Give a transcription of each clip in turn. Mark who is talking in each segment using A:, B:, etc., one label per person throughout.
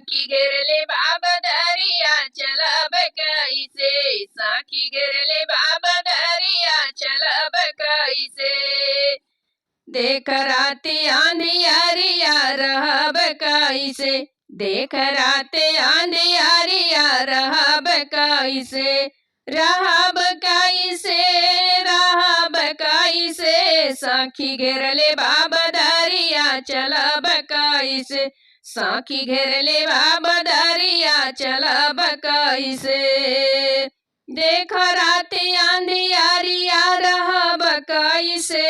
A: की घेरले बाबा दरिया चलब कैसे। साखी घेरले बाबा दरिया चलब कैसे। देख राती आंधियारिया रहब कैसे। देख राते आंधियारिया रहब कैसे। रहब कैसे रहब कैसे। साखी घेरले बाबा दरिया चलब कैसे। साखी घेरले बाबा दरिया चलब कैसे। देख राते आंधियारिया रहब कैसे।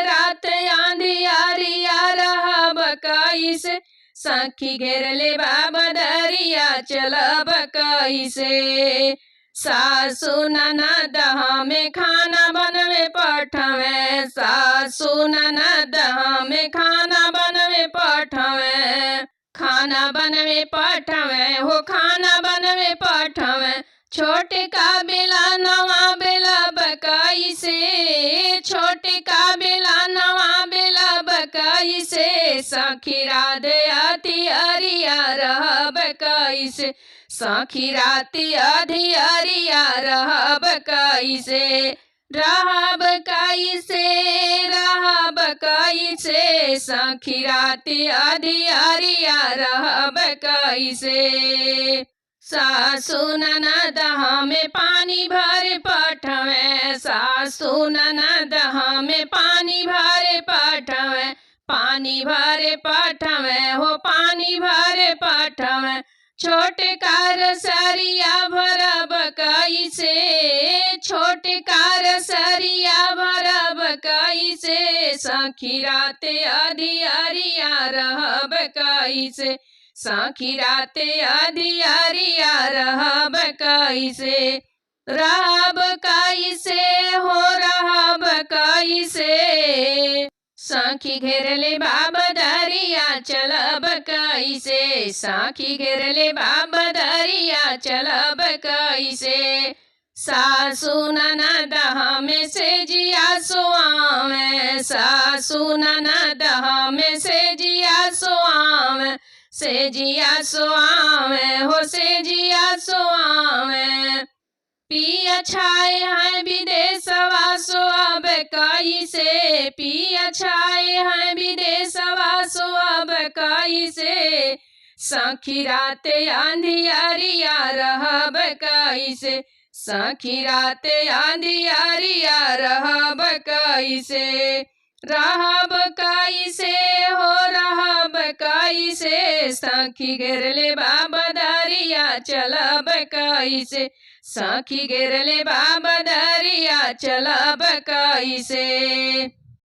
A: रात आंधियारिया रहब कैसे। साखी घेरले बाबा दरिया चलब कैसे। सासु ननद हमें खाना बनवे पठवे। सासु ननद हमें खाना बनवे पठवे। खाना बनवे पठवे हो खाना बनवे पठवे। छोटे का बेला नवा बेला कैसे। छोटे का बेला नवा बेला कैसे। सखी राधे अति अरिया रहब कैसे। सखी राति अधियारिया रहब कैसे। रहब कैसे रहब कैसे। सखी राति अधियारिया रहब कैसे। सासु ननद हमें पानी भर पठवे। सासु ननद हमें पानी भर पठवे। पानी भर पठवे हो पानी भर पठवे। छोटे कार सरिया भरब कैसे। छोटे कार सरिया भरब कैसे। सखी राते अधियारिया रहब कैसे। सखी राते अधियारिया रहब कैसे। रहब कैसे हो रहब कैसे। साखी घेरले बाबा दरिया चलब कैसे। साखी घेरले बाबा दरिया चलब कैसे। सासु ननद हमें से जिया सुआवे। सासु ननद हमें से जिया सुआवे। से जिया सुआवे हो से जिया सुआवे। पिया छाए हैं विदेशवा सुअब कैसे। पिया छाए हैं विदेशवा सुअब कैसे। सखी राते आंधियारिया रहब कैसे। सखी राते आंधियारिया रहब कैसे। रहब कैसे हो रहब कैसे। सखी घेरले बाबा दरिया चलब कैसे। सखी घेरले बाबा दरिया चलब कैसे।